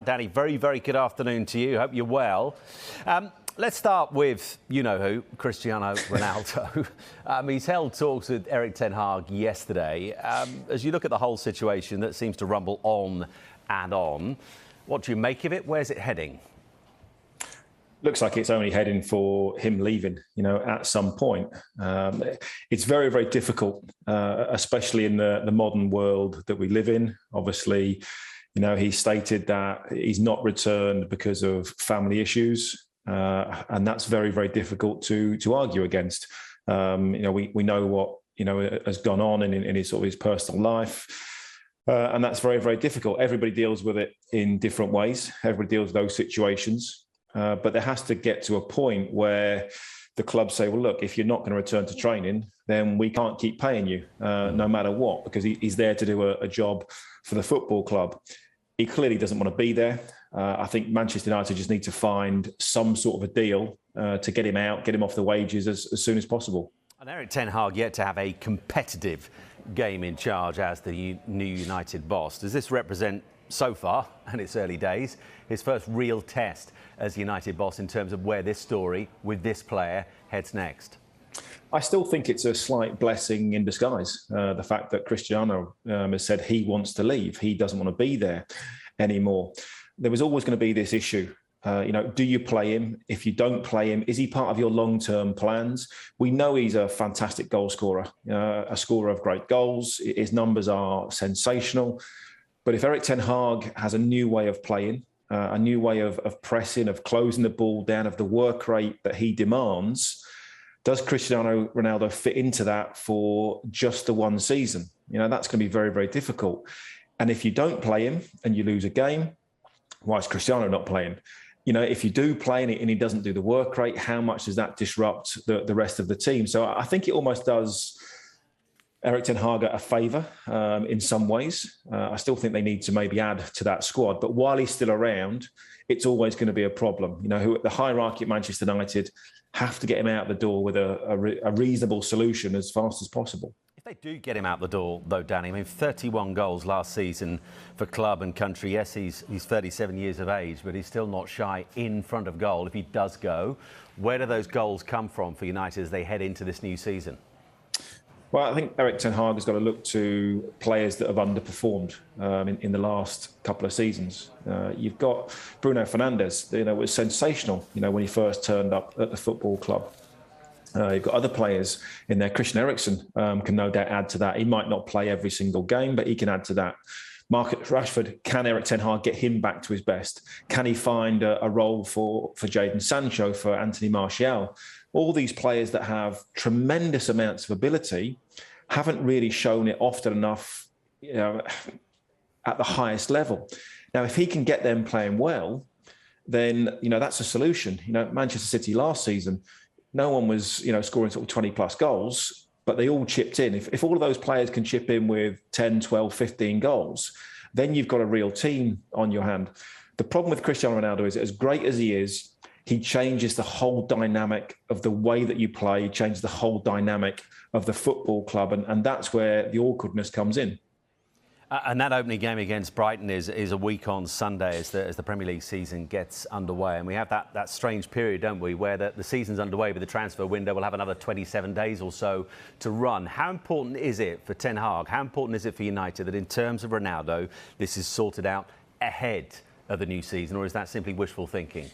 Danny, very, very good afternoon to you. Hope you're well. Let's start with, you know who, Cristiano Ronaldo. He's held talks with Erik ten Hag yesterday. As you look at the whole situation that seems to rumble on and on, what do you make of it? Where's it heading? Looks like it's only heading for him leaving, at some point. It's very, very difficult, especially in the modern world that we live in. Obviously, he stated that he's not returned because of family issues. And that's very, very difficult to argue against. We know what, has gone on in his sort of his personal life. And that's very, very difficult. Everybody deals with it in different ways. Everybody deals with those situations. But there has to get to a point where the clubs say, well, look, if you're not going to return to training, then we can't keep paying you no matter what, because he's there to do a job for the football club. He clearly doesn't want to be there. I think Manchester United just need to find some sort of a deal to get him out, get him off the wages as soon as possible. And Erik ten Hag yet to have a competitive game in charge as the new United boss. Does this represent, so far, and it's early days, his first real test as United boss in terms of where this story with this player heads next? I still think it's a slight blessing in disguise. The fact that Cristiano has said he wants to leave. He doesn't want to be there anymore. There was always going to be this issue. Do you play him? If you don't play him, is he part of your long-term plans? We know he's a fantastic goal scorer, a scorer of great goals. His numbers are sensational. But if Erik ten Hag has a new way of playing, a new way of pressing, of closing the ball down, of the work rate that he demands, does Cristiano Ronaldo fit into that for just the one season? That's going to be very, very difficult. And if you don't play him and you lose a game, why is Cristiano not playing? If you do play and he doesn't do the work rate, how much does that disrupt the rest of the team? So I think it almost does Erik ten Hag a favour in some ways. I still think they need to maybe add to that squad. But while he's still around, it's always going to be a problem. The hierarchy at Manchester United have to get him out the door with a reasonable solution as fast as possible. If they do get him out the door, though, Danny, 31 goals last season for club and country. Yes, he's 37 years of age, but he's still not shy in front of goal if he does go. Where do those goals come from for United as they head into this new season? Well, I think Erik ten Hag has got to look to players that have underperformed in the last couple of seasons. You've got Bruno Fernandes, was sensational, when he first turned up at the football club. You've got other players in there. Christian Eriksen can no doubt add to that. He might not play every single game, but he can add to that. Marcus Rashford, can Erik ten Hag get him back to his best? Can he find a role for Jadon Sancho, for Anthony Martial? All these players that have tremendous amounts of ability haven't really shown it often enough, at the highest level. Now, if he can get them playing well, then, that's a solution. Manchester City last season, no one was, scoring sort of 20-plus goals, but they all chipped in. If all of those players can chip in with 10, 12, 15 goals, then you've got a real team on your hand. The problem with Cristiano Ronaldo is, as great as he is, he changes the whole dynamic of the way that you play, changes the whole dynamic of the football club, and that's where the awkwardness comes in. And that opening game against Brighton is a week on Sunday as the Premier League season gets underway. And we have that strange period, don't we, where the season's underway, but the transfer window will have another 27 days or so to run. How important is it for Ten Hag, how important is it for United that in terms of Ronaldo, this is sorted out ahead of the new season, or is that simply wishful thinking?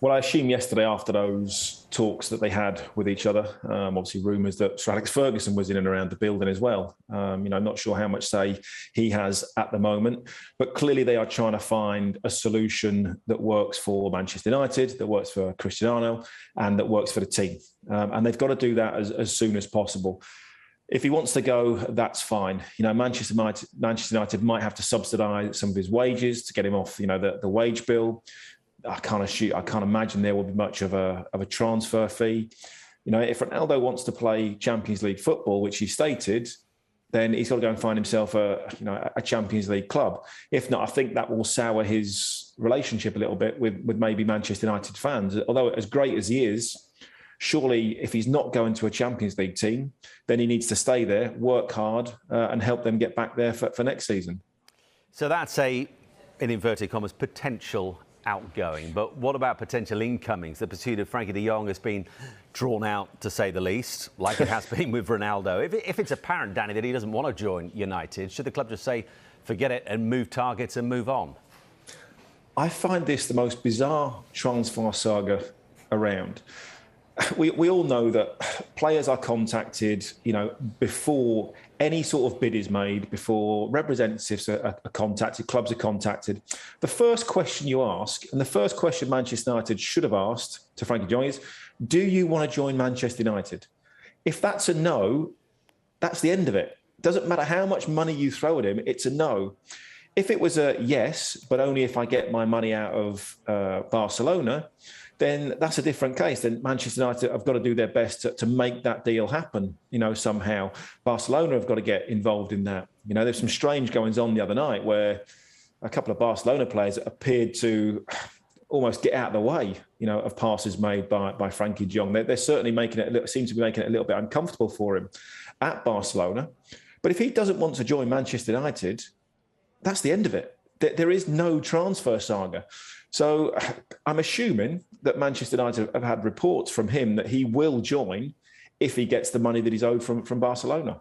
Well, I assume yesterday after those talks that they had with each other, obviously rumours that Sir Alex Ferguson was in and around the building as well. I'm not sure how much say he has at the moment, but clearly they are trying to find a solution that works for Manchester United, that works for Cristiano, and that works for the team. And they've got to do that as soon as possible. If he wants to go, that's fine. Manchester United might have to subsidise some of his wages to get him off, the wage bill. I can't imagine there will be much of a transfer fee. If Ronaldo wants to play Champions League football, which he stated, then he's got to go and find himself a Champions League club. If not, I think that will sour his relationship a little bit with maybe Manchester United fans. Although as great as he is, surely if he's not going to a Champions League team, then he needs to stay there, work hard, and help them get back there for next season. So that's a in inverted commas, potential outgoing. But what about potential incomings? The pursuit of Frenkie de Jong has been drawn out, to say the least, like it has been with Ronaldo. If it's apparent, Danny, that he doesn't want to join United, should the club just say, forget it and move targets and move on? I find this the most bizarre transfer saga around. We all know that players are contacted, before any sort of bid is made, before representatives are contacted, clubs are contacted. The first question you ask, and the first question Manchester United should have asked to Frenkie de Jong is, do you want to join Manchester United? If that's a no, that's the end of it. Doesn't matter how much money you throw at him, it's a no. If it was a yes, but only if I get my money out of Barcelona, then that's a different case. Then Manchester United have got to do their best to make that deal happen, somehow. Barcelona have got to get involved in that. There's some strange goings on the other night where a couple of Barcelona players appeared to almost get out of the way, of passes made by Frenkie de Jong. They're certainly seem to be making it a little bit uncomfortable for him at Barcelona. But if he doesn't want to join Manchester United, that's the end of it. There is no transfer saga. So I'm assuming that Manchester United have had reports from him that he will join if he gets the money that he's owed from Barcelona.